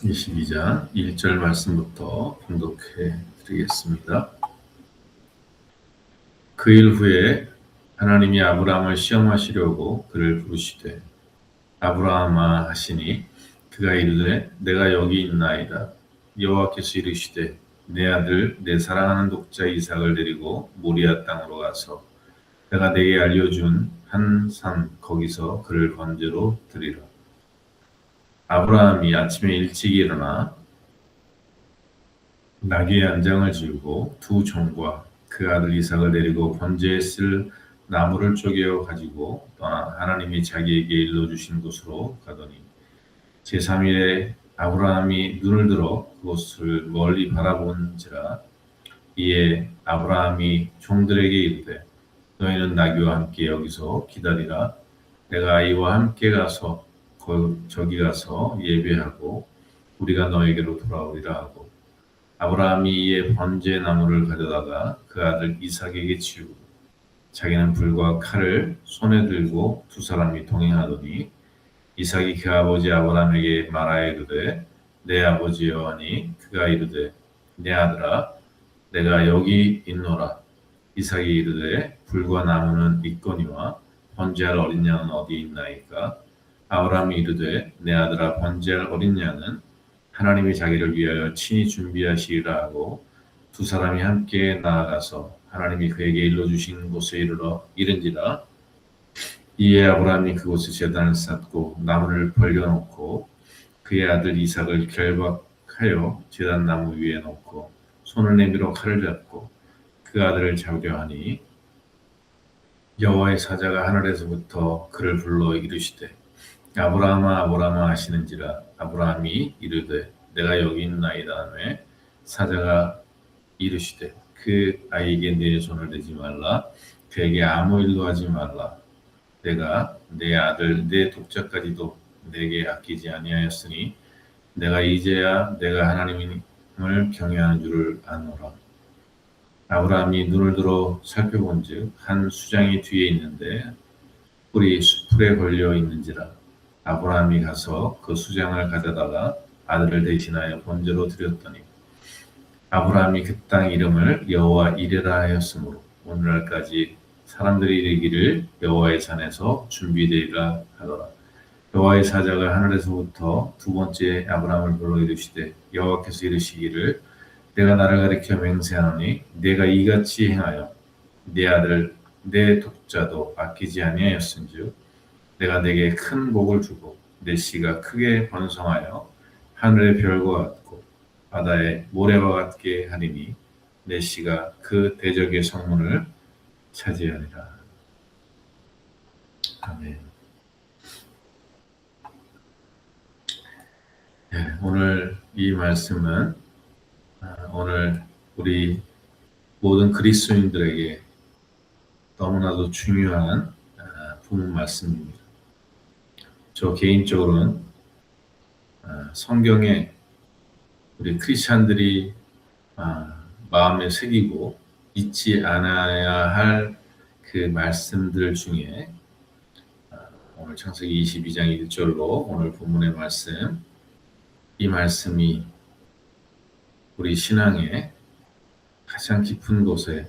22장 1절 말씀부터 봉독해 드리겠습니다. 그 일 후에 하나님이 아브라함을 시험하시려고 그를 부르시되 아브라함아 하시니 그가 이르되 내가 여기 있나이다. 여호와께서 이르시되 내 아들 내 사랑하는 독자 이삭을 데리고 모리아 땅으로 가서 내가 네게 알려준 한 산 거기서 그를 번제로 드리라. 아브라함이 아침에 일찍 일어나 나귀의 안장을 지우고 두 종과 그 아들 이삭을 데리고 번제에 쓸 나무를 쪼개어 가지고 떠나 하나님이 자기에게 일러주신 곳으로 가더니 제3일에 아브라함이 눈을 들어 그곳을 멀리 바라본지라. 이에 아브라함이 종들에게 이르되 너희는 나귀와 함께 여기서 기다리라. 내가 이와 함께 가서 저기 가서 예배하고 우리가 너에게로 돌아오리라 하고 아브라함이 이에 번제 나무를 가져다가 그 아들 이삭에게 치우고 자기는 불과 칼을 손에 들고 두 사람이 동행하더니 이삭이 그 아버지 아브라함에게 말하여 이르되 내 아버지여 하니 그가 이르되 내 아들아 내가 여기 있노라. 이삭이 이르되 불과 나무는 있거니와 번제할 어린 양은 어디 있나이까. 아브라함이 이르되 내 아들아 번제할 어린 양은 하나님이 자기를 위하여 친히 준비하시리라 하고 두 사람이 함께 나아가서 하나님이 그에게 일러주신 곳에 이른지라. 이에 아브라함이 그곳에 제단을 쌓고 나무를 벌려놓고 그의 아들 이삭을 결박하여 제단 나무 위에 놓고 손을 내밀어 칼을 잡고 그 아들을 잡으려 하니 여호와의 사자가 하늘에서부터 그를 불러 이르시되 아브라함아 아브라함아 하시는지라. 아브라함이 이르되 내가 여기 있나이다 하매 사자가 이르시되 그 아이에게 내 손을 대지 말라. 그에게 아무 일도 하지 말라. 내가 내 아들 내 독자까지도 내게 아끼지 아니하였으니 내가 이제야 내가 하나님을 경외하는 줄을 아노라. 아브라함이 눈을 들어 살펴본즉 한 수장이 뒤에 있는데 뿔이 수풀에 걸려 있는지라. 아브라함이 가서 그 수장을 가져다가 아들을 대신하여 번제로 드렸더니 아브라함이 그 땅 이름을 여호와 이레라 하였으므로 오늘날까지 사람들이 이르기를 여호와의 산에서 준비되리라 하더라. 여호와의 사자가 하늘에서부터 두 번째 아브라함을 불러 이르시되 여호와께서 이르시기를 내가 나를 가리켜 맹세하노니 내가 이같이 행하여 내 아들 내 독자도 아끼지 아니하였은즉 내가 내게 큰 복을 주고 내 씨가 크게 번성하여 하늘의 별과 같고 바다의 모래와 같게 하리니 내 씨가 그 대적의 성문을 차지하리라. 아멘. 네, 오늘 이 말씀은 오늘 우리 모든 그리스도인들에게 너무나도 중요한 부문 말씀입니다. 저 개인적으로는 성경에 우리 크리스찬들이 마음에 새기고 잊지 않아야 할 그 말씀들 중에 오늘 창세기 22장 1절로 오늘 본문의 말씀, 이 말씀이 우리 신앙의 가장 깊은 곳에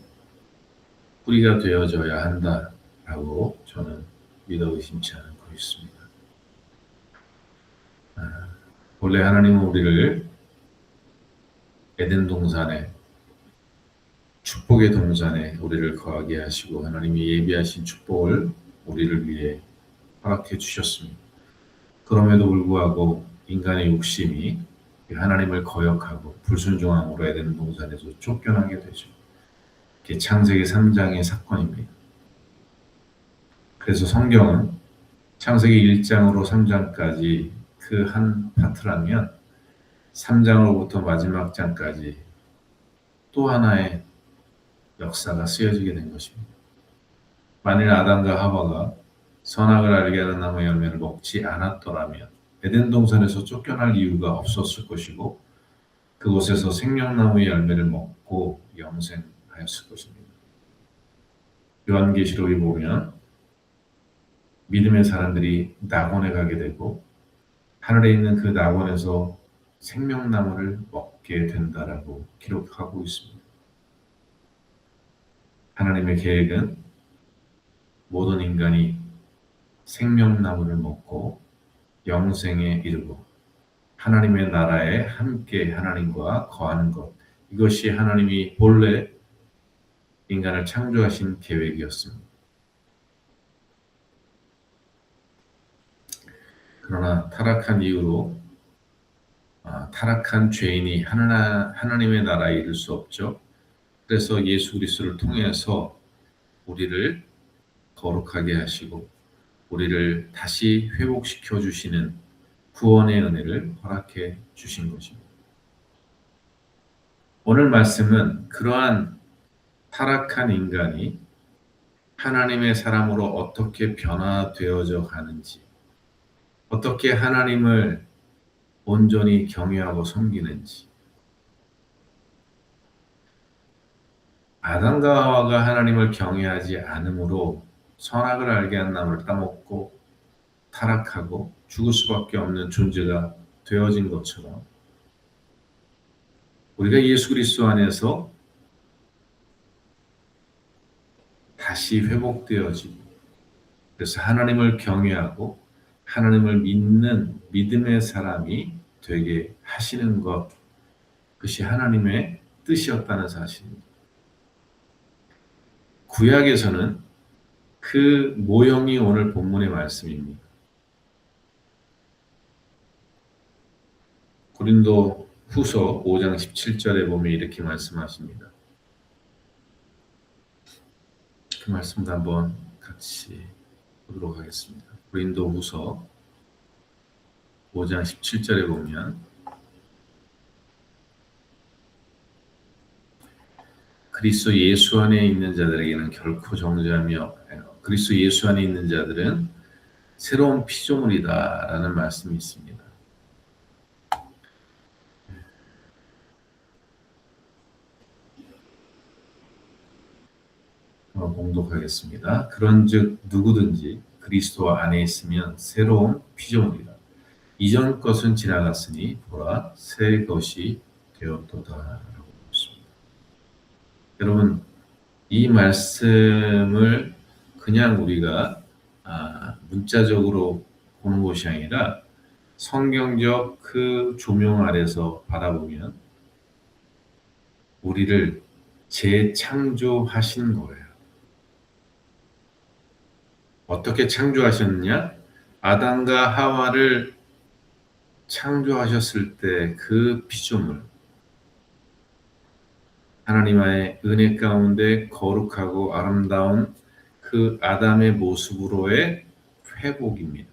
뿌리가 되어져야 한다라고 저는 믿어 의심치 않고 있습니다. 원래 하나님은 우리를 에덴 동산에 축복의 동산에 우리를 거하게 하시고 하나님이 예비하신 축복을 우리를 위해 허락해 주셨습니다. 그럼에도 불구하고 인간의 욕심이 하나님을 거역하고 불순종함으로 에덴 동산에서 쫓겨나게 되죠. 이게 창세기 3장의 사건입니다. 그래서 성경은 창세기 1장으로 3장까지 그 한 파트라면 3장으로부터 마지막 장까지 또 하나의 역사가 쓰여지게 된 것입니다. 만일 아담과 하와가 선악을 알게 하는 나무 열매를 먹지 않았더라면 에덴 동산에서 쫓겨날 이유가 없었을 것이고 그곳에서 생명나무의 열매를 먹고 영생하였을 것입니다. 요한계시록에 보면 믿음의 사람들이 낙원에 가게 되고 하늘에 있는 그 낙원에서 생명나무를 먹게 된다라고 기록하고 있습니다. 하나님의 계획은 모든 인간이 생명나무를 먹고 영생에 이르고 하나님의 나라에 함께 하나님과 거하는 것, 이것이 하나님이 본래 인간을 창조하신 계획이었습니다. 그러나 타락한 이후로 타락한 죄인이 하나님의 나라에 이를 수 없죠. 그래서 예수 그리스도를 통해서 우리를 거룩하게 하시고 우리를 다시 회복시켜 주시는 구원의 은혜를 허락해 주신 것입니다. 오늘 말씀은 그러한 타락한 인간이 하나님의 사람으로 어떻게 변화되어져 가는지, 어떻게 하나님을 온전히 경외하고 섬기는지, 아담과 하와가 하나님을 경외하지 않으므로 선악을 알게 한 나무를 따먹고 타락하고 죽을 수밖에 없는 존재가 되어진 것처럼 우리가 예수 그리스도 안에서 다시 회복되어지고 그래서 하나님을 경외하고 하나님을 믿는 믿음의 사람이 되게 하시는 것, 그것이 하나님의 뜻이었다는 사실입니다. 구약에서는 그 모형이 오늘 본문의 말씀입니다. 고린도 후서 5장 17절에 보면 이렇게 말씀하십니다. 그 말씀도 한번 같이 보도록 하겠습니다. 고린도 후서 5장 17절에 보면 그리스도 예수 안에 있는 자들에게는 결코 정죄하며 그리스도 예수 안에 있는 자들은 새로운 피조물이다라는 말씀이 있습니다. 봉독하겠습니다. 그런즉 누구든지 그리스도 안에 있으면 새로운 피조물이라. 이전 것은 지나갔으니 보라 새 것이 되었도다라고 했습니다. 여러분, 이 말씀을 그냥 우리가 문자적으로 보는 것이 아니라 성경적 그 조명 아래서 바라보면 우리를 재창조하신 거예요. 어떻게 창조하셨느냐? 아담과 하와를 창조하셨을 때 그 피조물, 하나님의 은혜 가운데 거룩하고 아름다운 그 아담의 모습으로의 회복입니다.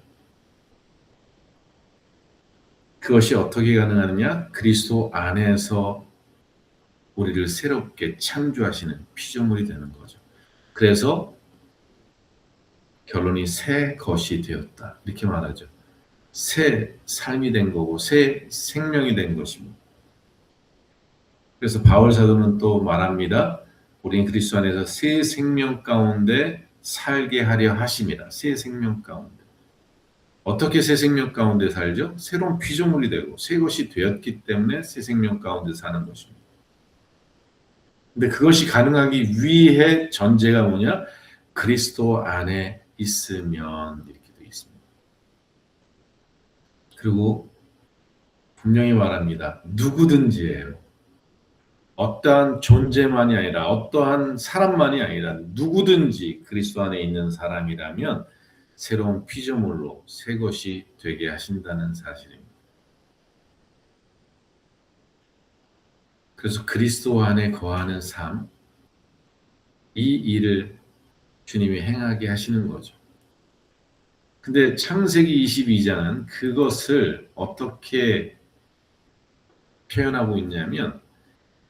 그것이 어떻게 가능하느냐? 그리스도 안에서 우리를 새롭게 창조하시는 피조물이 되는 거죠. 그래서 결론이 새 것이 되었다. 이렇게 말하죠. 새 삶이 된 거고 새 생명이 된 것입니다. 그래서 바울 사도는 또 말합니다. 우리는 그리스도 안에서 새 생명 가운데 살게 하려 하심이라. 새 생명 가운데. 어떻게 새 생명 가운데 살죠? 새로운 피조물이 되고 새 것이 되었기 때문에 새 생명 가운데 사는 것입니다. 근데 그것이 가능하기 위해 전제가 뭐냐? 그리스도 안에 있으면 이렇게 되어 있습니다. 그리고 분명히 말합니다. 누구든지예요. 어떠한 존재만이 아니라 어떠한 사람만이 아니라 누구든지 그리스도 안에 있는 사람이라면 새로운 피조물로 새 것이 되게 하신다는 사실입니다. 그래서 그리스도 안에 거하는 삶, 이 일을 주님이 행하게 하시는 거죠. 근데 창세기 22장은 그것을 어떻게 표현하고 있냐면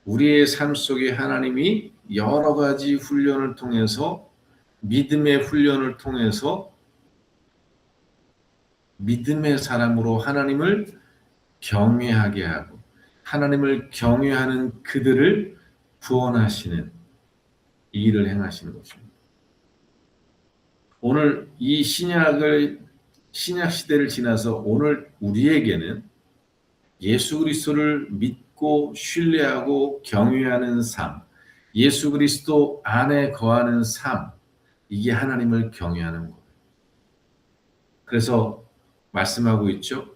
우리의 삶 속에 하나님이 여러 가지 훈련을 통해서 믿음의 훈련을 통해서 믿음의 사람으로 하나님을 경외하게 하고 하나님을 경외하는 그들을 구원하시는 이 일을 행하시는 것입니다. 오늘 이 신약 시대를 지나서 오늘 우리에게는 예수 그리스도를 믿고 신뢰하고 경외하는 삶, 예수 그리스도 안에 거하는 삶, 이게 하나님을 경외하는 거예요. 그래서 말씀하고 있죠.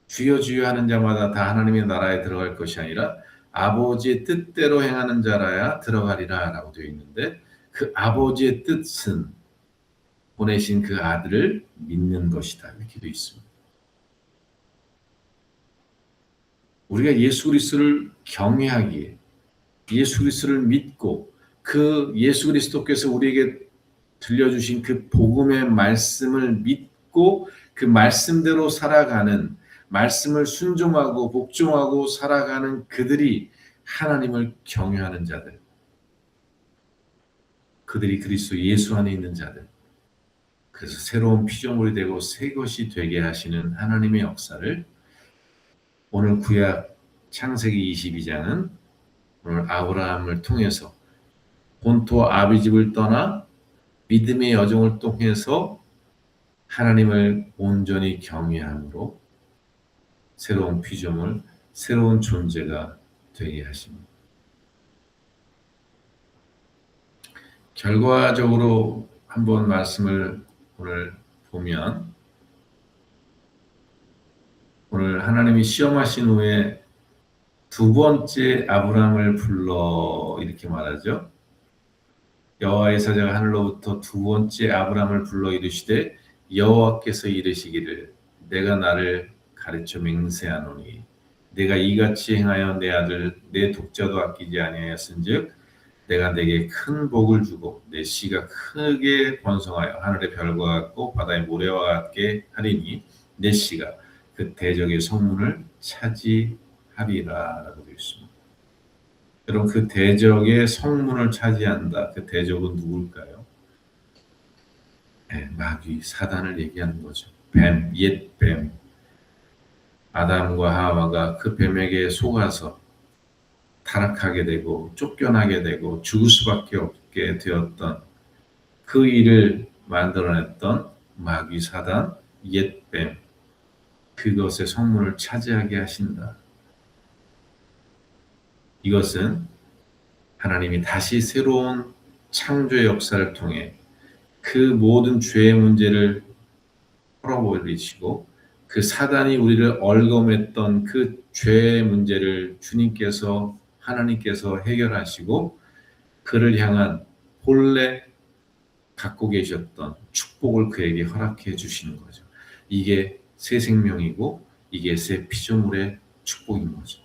주여 주여 하는 자마다 다 하나님의 나라에 들어갈 것이 아니라 아버지의 뜻대로 행하는 자라야 들어가리라 라고 되어 있는데, 그 아버지의 뜻은 보내신 그 아들을 믿는 것이다 이렇게 되어 있습니다. 우리가 예수 그리스도를 경외하기에, 예수 그리스도를 믿고 그 예수 그리스도께서 우리에게 들려주신 그 복음의 말씀을 믿고 그 말씀대로 살아가는, 말씀을 순종하고 복종하고 살아가는 그들이 하나님을 경외하는 자들, 그들이 그리스도 예수 안에 있는 자들, 그래서 새로운 피조물이 되고 새 것이 되게 하시는 하나님의 역사를 오늘 구약 창세기 22장은 오늘 아브라함을 통해서 본토와 아비집을 떠나 믿음의 여정을 통해서 하나님을 온전히 경외함으로 새로운 피조물, 새로운 존재가 되게 하십니다. 결과적으로 한번 말씀을 오늘 보면, 오늘 하나님이 시험하신 후에 두 번째 아브라함을 불러 이렇게 말하죠. 여호와의 사자가 하늘로부터 두 번째 아브라함을 불러 이르시되 여호와께서 이르시기를 내가 나를 가르쳐 맹세하노니 내가 이같이 행하여 내 아들 내 독자도 아끼지 아니하였은즉 내가 내게 큰 복을 주고 내 씨가 크게 번성하여 하늘의 별과 같고 바다의 모래와 같게 하리니 내 씨가 그 대적의 성문을 차지하리라 라고 되어 있습니다. 여러분, 그 대적의 성문을 차지한다. 그 대적은 누굴까요? 네, 마귀, 사단을 얘기하는 거죠. 뱀, 옛 뱀. 아담과 하와가 그 뱀에게 속아서 타락하게 되고 쫓겨나게 되고 죽을 수밖에 없게 되었던 그 일을 만들어냈던 마귀, 사단, 옛 뱀. 그것의 성문을 차지하게 하신다. 이것은 하나님이 다시 새로운 창조의 역사를 통해 그 모든 죄의 문제를 풀어버리시고 그 사단이 우리를 얼검했던 그 죄의 문제를 주님께서, 하나님께서 해결하시고 그를 향한 본래 갖고 계셨던 축복을 그에게 허락해 주시는 거죠. 이게 새 생명이고 이게 새 피조물의 축복인 거죠.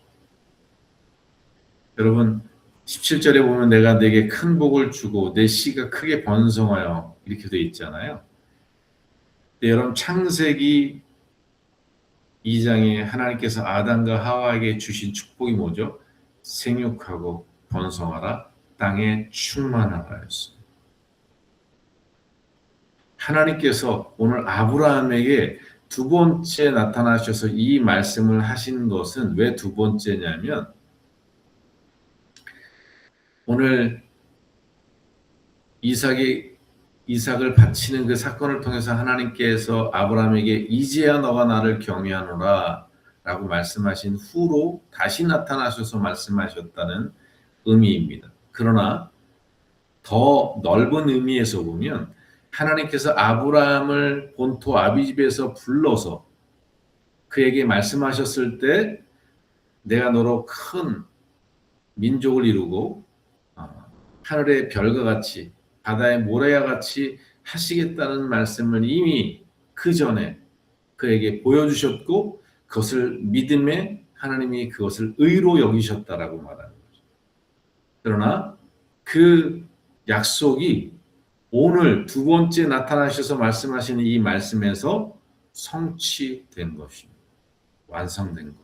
여러분, 17절에 보면 내가 내게 큰 복을 주고 내 씨가 크게 번성하여 이렇게 돼 있잖아요. 근데 여러분, 창세기 2장에 하나님께서 아담과 하와에게 주신 축복이 뭐죠? 생육하고 번성하라, 땅에 충만하라였어요. 하나님께서 오늘 아브라함에게 두 번째 나타나셔서 이 말씀을 하신 것은 왜 두 번째냐면, 오늘 이삭을 바치는 그 사건을 통해서 하나님께서 아브라함에게 이제야 너가 나를 경외하노라 라고 말씀하신 후로 다시 나타나셔서 말씀하셨다는 의미입니다. 그러나 더 넓은 의미에서 보면 하나님께서 아브라함을 본토 아비집에서 불러서 그에게 말씀하셨을 때 내가 너로 큰 민족을 이루고 하늘의 별과 같이 바다의 모래와 같이 하시겠다는 말씀을 이미 그 전에 그에게 보여주셨고 그것을 믿음에 하나님이 그것을 의로 여기셨다라고 말하는 거죠. 그러나 그 약속이 오늘 두 번째 나타나셔서 말씀하시는 이 말씀에서 성취된 것입니다. 완성된 거예요.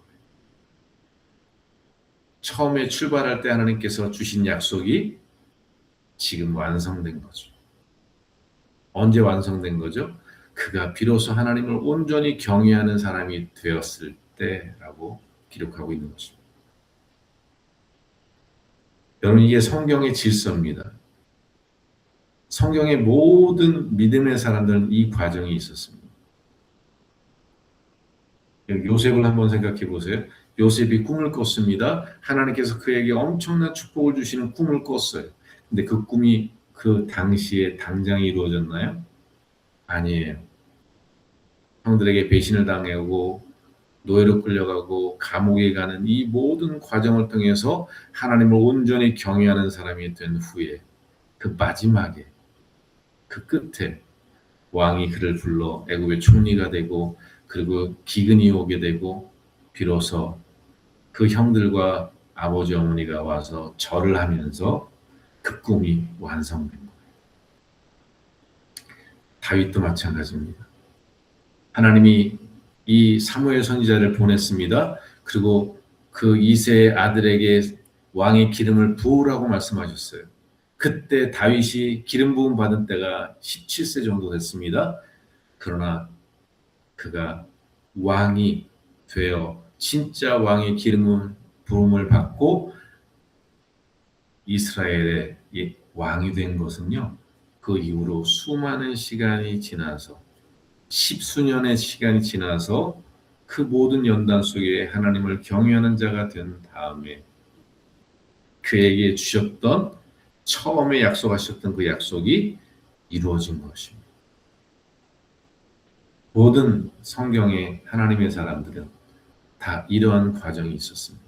처음에 출발할 때 하나님께서 주신 약속이 지금 완성된 거죠. 언제 완성된 거죠? 그가 비로소 하나님을 온전히 경외하는 사람이 되었을 때라고 기록하고 있는 것입니다. 여러분, 이게 성경의 질서입니다. 성경의 모든 믿음의 사람들은 이 과정이 있었습니다. 요셉을 한번 생각해 보세요. 요셉이 꿈을 꿨습니다. 하나님께서 그에게 엄청난 축복을 주시는 꿈을 꿨어요. 근데 그 꿈이 그 당시에 당장 이루어졌나요? 아니에요. 형들에게 배신을 당하고 노예로 끌려가고 감옥에 가는 이 모든 과정을 통해서 하나님을 온전히 경외하는 사람이 된 후에 그 마지막에 그 끝에 왕이 그를 불러 애굽의 총리가 되고 그리고 기근이 오게 되고 비로소 그 형들과 아버지 어머니가 와서 절을 하면서 그 꿈이 완성된 거예요. 다윗도 마찬가지입니다. 하나님이 이 사무엘 선지자를 보냈습니다. 그리고 그 이새의 아들에게 왕의 기름을 부으라고 말씀하셨어요. 그때 다윗이 기름 부음 받은 때가 17세 정도 됐습니다. 그러나 그가 왕이 되어 진짜 왕의 기름 부음을 받고 이스라엘의 왕이 된 것은요. 그 이후로 수많은 시간이 지나서 십수년의 시간이 지나서 그 모든 연단 속에 하나님을 경외하는 자가 된 다음에 그에게 주셨던 처음에 약속하셨던 그 약속이 이루어진 것입니다. 모든 성경의 하나님의 사람들은 다 이러한 과정이 있었습니다.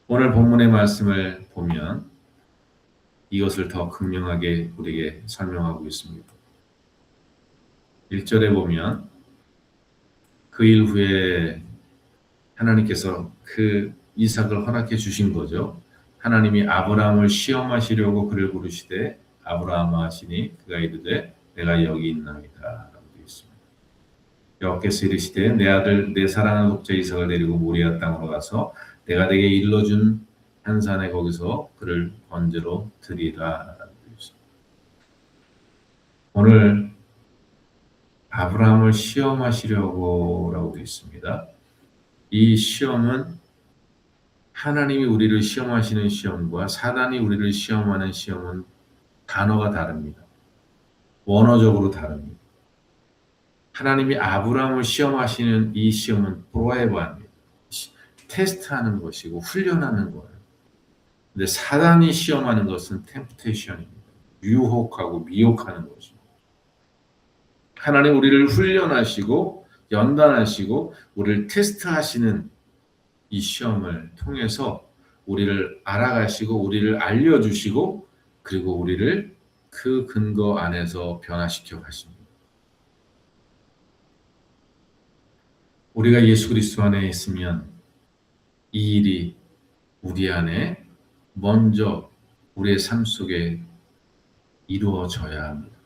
오늘 본문의 말씀을 보면 이것을 더 극명하게 우리에게 설명하고 있습니다. 1절에 보면 그 일 후에 하나님께서 그 이삭을 허락해 주신 거죠. 하나님이 아브라함을 시험하시려고 그를 부르시되 아브라함아 하시니 그가 이르되 내가 여기 있나이다 라고 되어 있습니다. 여호와께서 이르시되 내 아들 내 사랑하는 독자 이삭을 데리고 모리아 땅으로 가서 내가 내게 일러준 한 산에 거기서 그를 번제로 드리라 라고 되어 있습니다. 오늘 아브라함을 시험하시려고 라고 되어 있습니다. 이 시험은 하나님이 우리를 시험하시는 시험과 사단이 우리를 시험하는 시험은 단어가 다릅니다. 원어적으로 다릅니다. 하나님이 아브라함을 시험하시는 이 시험은 프로에바입니다. 테스트하는 것이고 훈련하는 거예요. 근데 사단이 시험하는 것은 템프테이션입니다. 유혹하고 미혹하는 것입니다. 하나님 우리를 훈련하시고 연단하시고 우리를 테스트하시는 이 시험을 통해서 우리를 알아가시고 우리를 알려주시고 그리고 우리를 그 근거 안에서 변화시켜 가십니다. 우리가 예수 그리스도 안에 있으면 이 일이 우리 안에 먼저 우리의 삶 속에 이루어져야 합니다.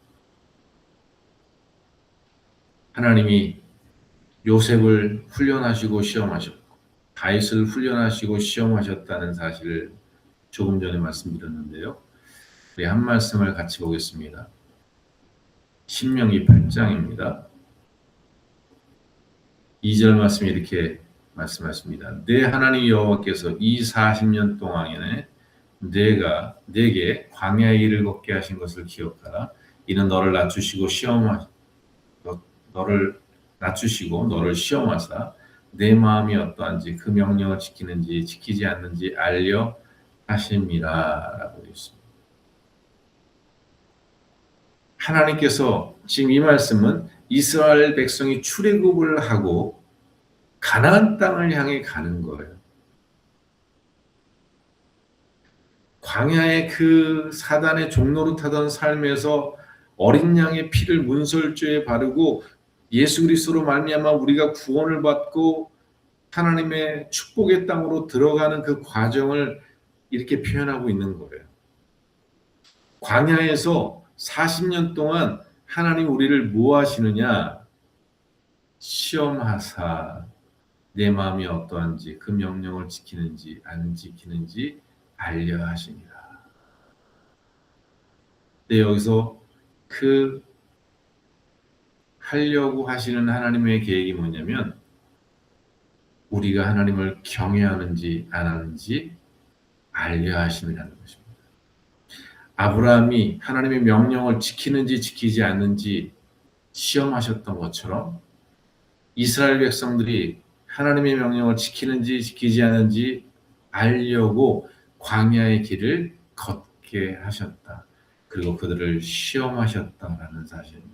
하나님이 요셉을 훈련하시고 시험하셨고 다윗을 훈련하시고 시험하셨다는 사실을 조금 전에 말씀드렸는데요. 우리 한 말씀을 같이 보겠습니다. 신명기 8장입니다. 2절 말씀이 이렇게 말씀하십니다. 내 하나님 여호와께서 이 40년 동안에 내게 광야의 길을 걷게 하신 것을 기억하라. 이는 너를 낮추시고 너를 시험하사 내 마음이 어떠한지 그 명령을 지키는지 지키지 않는지 알려 하심이라 라고 되어 있습니다. 하나님께서 지금 이 말씀은 이스라엘 백성이 출애굽을 하고 가나안 땅을 향해 가는 거예요. 광야의 그 사단의 종로로 타던 삶에서 어린 양의 피를 문설주에 바르고 예수 그리스도로 말미암아 우리가 구원을 받고 하나님의 축복의 땅으로 들어가는 그 과정을 이렇게 표현하고 있는 거예요. 광야에서 40년 동안 하나님 우리를 뭐 하시느냐? 시험하사 내 마음이 어떠한지 그 명령을 지키는지 안 지키는지 알려 하시니라. 근데 여기서 그 하려고 하시는 하나님의 계획이 뭐냐면 우리가 하나님을 경외하는지 안 하는지 알려 하심이라는 것입니다. 아브라함이 하나님의 명령을 지키는지 지키지 않는지 시험하셨던 것처럼 이스라엘 백성들이 하나님의 명령을 지키는지 지키지 않은지 알려고 광야의 길을 걷게 하셨다. 그리고 그들을 시험하셨다라는 사실입니다.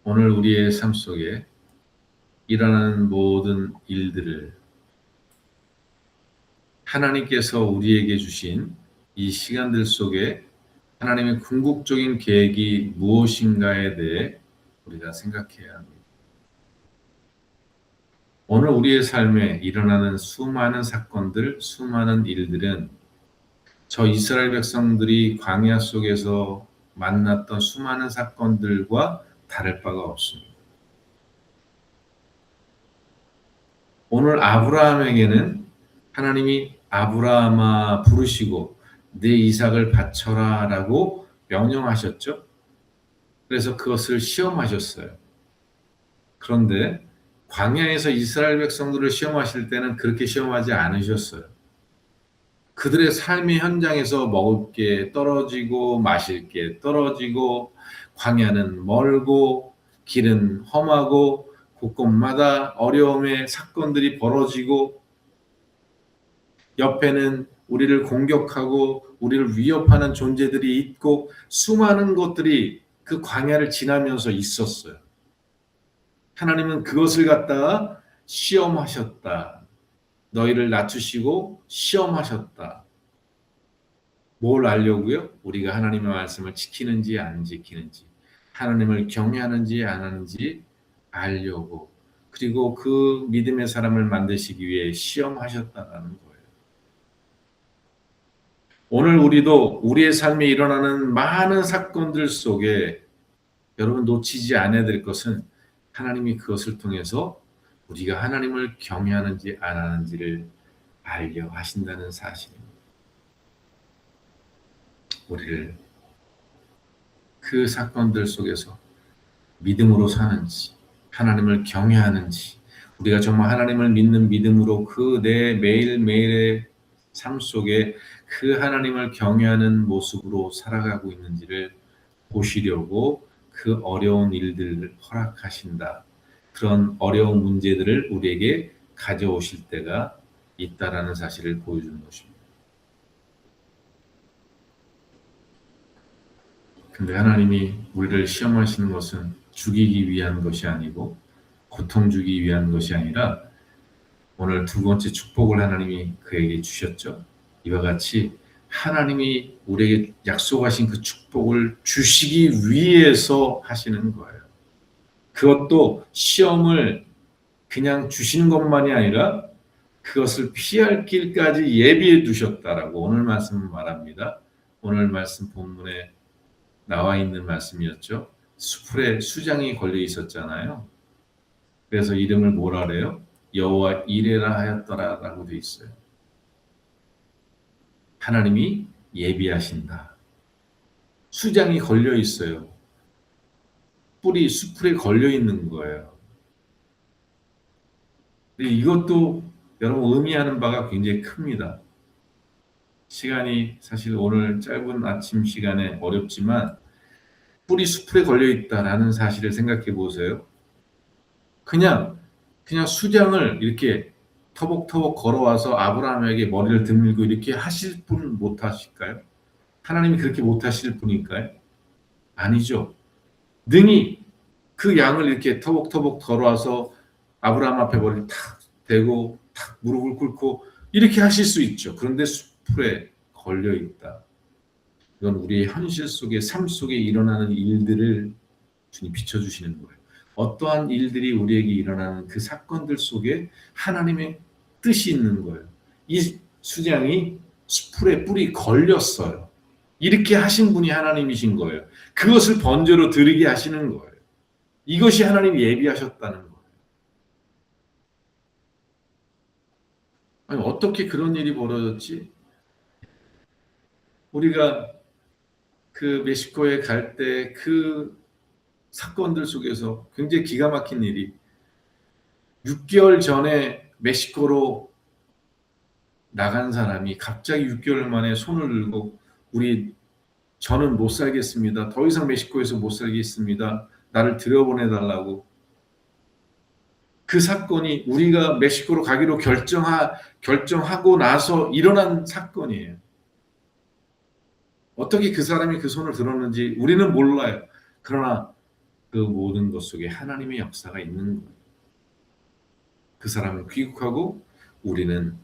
오늘 우리의 삶 속에 일어나는 모든 일들을 하나님께서 우리에게 주신 이 시간들 속에 하나님의 궁극적인 계획이 무엇인가에 대해 우리가 생각해야 합니다. 오늘 우리의 삶에 일어나는 수많은 사건들, 수많은 일들은 저 이스라엘 백성들이 광야 속에서 만났던 수많은 사건들과 다를 바가 없습니다. 오늘 아브라함에게는 하나님이 아브라함아 부르시고 내 이삭을 바쳐라라고 명령하셨죠. 그래서 그것을 시험하셨어요. 그런데 광야에서 이스라엘 백성들을 시험하실 때는 그렇게 시험하지 않으셨어요. 그들의 삶의 현장에서 먹을 게 떨어지고 마실 게 떨어지고 광야는 멀고 길은 험하고 곳곳마다 어려움의 사건들이 벌어지고 옆에는 우리를 공격하고 우리를 위협하는 존재들이 있고 수많은 것들이 그 광야를 지나면서 있었어요. 하나님은 그것을 갖다가 시험하셨다. 너희를 낮추시고 시험하셨다. 뭘 알려고요? 우리가 하나님의 말씀을 지키는지 안 지키는지, 하나님을 경외하는지 안 하는지 알려고, 그리고 그 믿음의 사람을 만드시기 위해 시험하셨다라는 거예요. 오늘 우리도 우리의 삶에 일어나는 많은 사건들 속에 여러분 놓치지 않아야 될 것은 하나님이 그것을 통해서 우리가 하나님을 경외하는지 안 하는지를 알려 하신다는 사실입니다. 우리를 그 사건들 속에서 믿음으로 사는지, 하나님을 경외하는지, 우리가 정말 하나님을 믿는 믿음으로 그 내 매일매일의 삶 속에 그 하나님을 경외하는 모습으로 살아가고 있는지를 보시려고 그 어려운 일들을 허락하신다. 그런 어려운 문제들을 우리에게 가져오실 때가 있다라는 사실을 보여주는 것입니다. 근데 하나님이 우리를 시험하시는 것은 죽이기 위한 것이 아니고 고통 주기 위한 것이 아니라 오늘 두 번째 축복을 하나님이 그에게 주셨죠. 이와 같이 하나님이 우리에게 약속하신 그 축복을 주시기 위해서 하시는 거예요. 그것도 시험을 그냥 주시는 것만이 아니라 그것을 피할 길까지 예비해 두셨다라고 오늘 말씀은 말합니다. 오늘 말씀 본문에 나와 있는 말씀이었죠. 수풀에 수장이 걸려 있었잖아요. 그래서 이름을 뭐라 그래요? 여호와 이레라 하였더라라고 돼 있어요. 하나님이 예비하신다. 수장이 걸려 있어요. 뿔이 수풀에 걸려 있는 거예요. 근데 이것도 여러분 의미하는 바가 굉장히 큽니다. 시간이 사실 오늘 짧은 아침 시간에 어렵지만 뿔이 수풀에 걸려 있다라는 사실을 생각해 보세요. 그냥 수장을 이렇게 터벅터벅 걸어와서 아브라함에게 머리를 들밀고 이렇게 하실 분 못 하실까요? 하나님이 그렇게 못 하실 분일까요? 아니죠. 능히 그 양을 이렇게 터벅터벅 걸어와서 아브라함 앞에 머리를 탁 대고 탁 무릎을 꿇고 이렇게 하실 수 있죠. 그런데 수풀에 걸려 있다. 이건 우리의 현실 속에 삶 속에 일어나는 일들을 주님 비춰주시는 거예요. 어떠한 일들이 우리에게 일어나는 그 사건들 속에 하나님의 뜻이 있는 거예요. 이 수장이 수풀에 뿔이 걸렸어요. 이렇게 하신 분이 하나님이신 거예요. 그것을 번제로 드리게 하시는 거예요. 이것이 하나님이 예비하셨다는 거예요. 아니, 어떻게 그런 일이 벌어졌지? 우리가 그 멕시코에 갈 때 그 사건들 속에서 굉장히 기가 막힌 일이 6개월 전에 멕시코로 나간 사람이 갑자기 6개월 만에 손을 들고 우리 저는 못 살겠습니다. 더 이상 멕시코에서 못 살겠습니다. 나를 들여보내달라고. 그 사건이 우리가 멕시코로 가기로 결정하고 나서 일어난 사건이에요. 어떻게 그 사람이 그 손을 들었는지 우리는 몰라요. 그러나 그 모든 것 속에 하나님의 역사가 있는 거예요. 그 사람은 귀국하고 우리는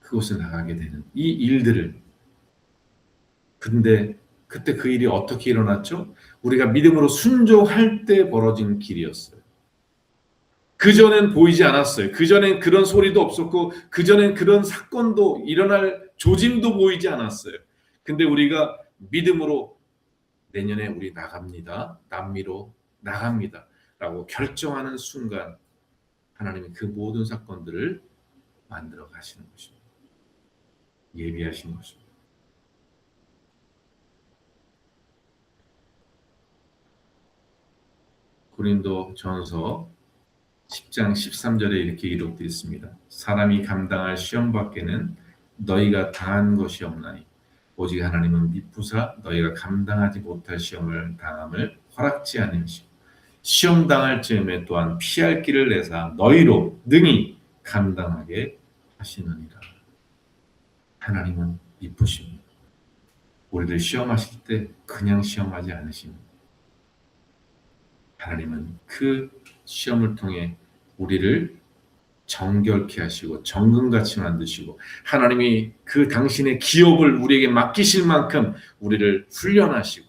그곳에 나가게 되는 이 일들을, 근데 그때 그 일이 어떻게 일어났죠? 우리가 믿음으로 순종할 때 벌어진 길이었어요. 그전엔 보이지 않았어요. 그전엔 그런 소리도 없었고 그전엔 그런 사건도 일어날 조짐도 보이지 않았어요. 근데 우리가 믿음으로 내년에 우리 나갑니다. 남미로 나갑니다. 라고 결정하는 순간 하나님이 그 모든 사건들을 만들어 가시는 것입니다. 예비하시는 것입니다. 고린도 전서 10장 13절에 이렇게 기록되어 있습니다. 사람이 감당할 시험 밖에는 너희가 당한 것이 없나니 오직 하나님은 미쁘사 너희가 감당하지 못할 시험을 당함을 허락지 않으시고 시험 당할 즈음에 또한 피할 길을 내사 너희로 능히 감당하게 하시느니라. 하나님은 미쁘십니다. 우리를 시험하실 때 그냥 시험하지 않으십니다. 하나님은 그 시험을 통해 우리를 정결케 하시고 정금같이 만드시고 하나님이 그 당신의 기업을 우리에게 맡기실 만큼 우리를 훈련하시고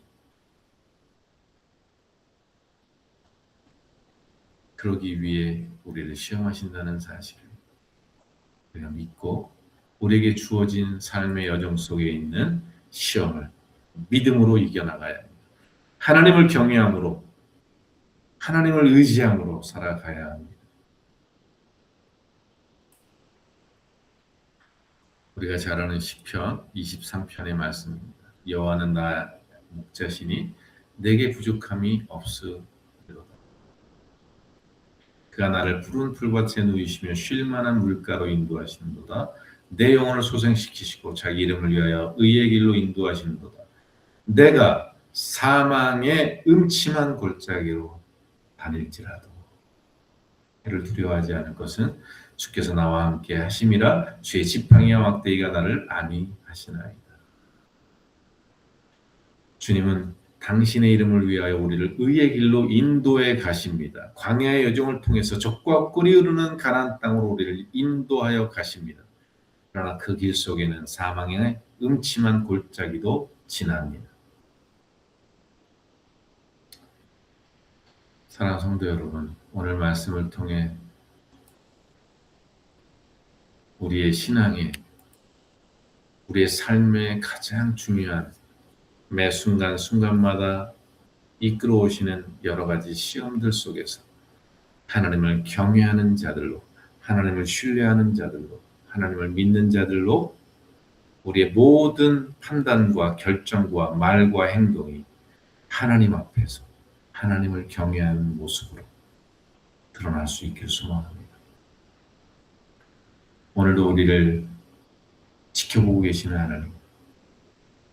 그러기 위해 우리를 시험하신다는 사실을 우리가 믿고 우리에게 주어진 삶의 여정 속에 있는 시험을 믿음으로 이겨나가야 합니다. 하나님을 경외함으로 하나님을 의지함으로 살아가야 합니다. 우리가 잘 아는 시편 23편의 말씀입니다. 여호와는 나 목자시니 내게 부족함이 없으리로다. 그가 나를 푸른 풀밭에 누이시며 쉴 만한 물가로 인도하시는도다. 내 영혼을 소생시키시고 자기 이름을 위하여 의의 길로 인도하시는도다. 내가 사망의 음침한 골짜기로 다닐지라도 해를 두려워하지 않을 것은 주께서 나와 함께 하심이라. 주의 지팡이와 막대기가 나를 안위하시나이다. 주님은 당신의 이름을 위하여 우리를 의의 길로 인도해 가십니다. 광야의 여정을 통해서 적과 꿀이 흐르는 가나안 땅으로 우리를 인도하여 가십니다. 그러나 그 길 속에는 사망의 음침한 골짜기도 지납니다. 사랑하는 성도 여러분, 오늘 말씀을 통해 우리의 신앙에, 우리의 삶에 가장 중요한 매 순간순간마다 이끌어 오시는 여러 가지 시험들 속에서 하나님을 경외하는 자들로, 하나님을 신뢰하는 자들로, 하나님을 믿는 자들로 우리의 모든 판단과 결정과 말과 행동이 하나님 앞에서 하나님을 경외하는 모습으로 드러날 수 있길 소망합니다. 오늘도 우리를 지켜보고 계시는 하나님,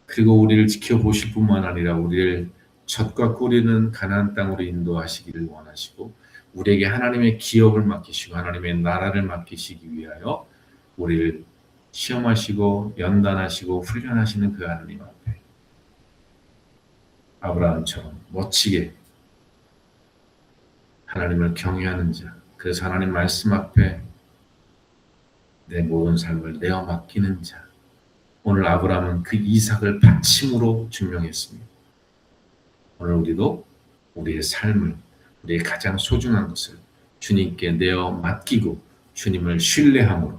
그리고 우리를 지켜보실 뿐만 아니라 우리를 젖과 꿀이는 가나안 땅으로 인도하시기를 원하시고 우리에게 하나님의 기업을 맡기시고 하나님의 나라를 맡기시기 위하여 우리를 시험하시고 연단하시고 훈련하시는 그 하나님 앞에 아브라함처럼 멋지게 하나님을 경외하는 자, 그래서 하나님 말씀 앞에 내 모든 삶을 내어 맡기는 자. 오늘 아브라함은 그 이삭을 바침으로 증명했습니다. 오늘 우리도 우리의 삶을, 우리의 가장 소중한 것을 주님께 내어 맡기고 주님을 신뢰함으로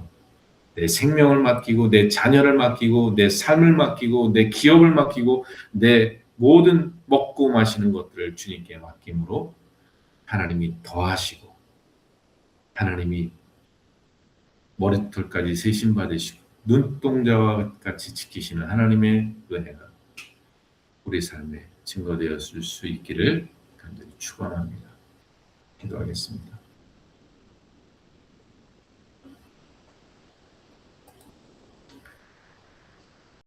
내 생명을 맡기고 내 자녀를 맡기고 내 삶을 맡기고 내 기업을 맡기고 내 모든 먹고 마시는 것들을 주님께 맡김으로 하나님이 더하시고 하나님이 머리털까지 세심 받으시고 눈동자와 같이 지키시는 하나님의 은혜가 우리 삶에 증거되었을 수 있기를 간절히 축원합니다. 기도하겠습니다.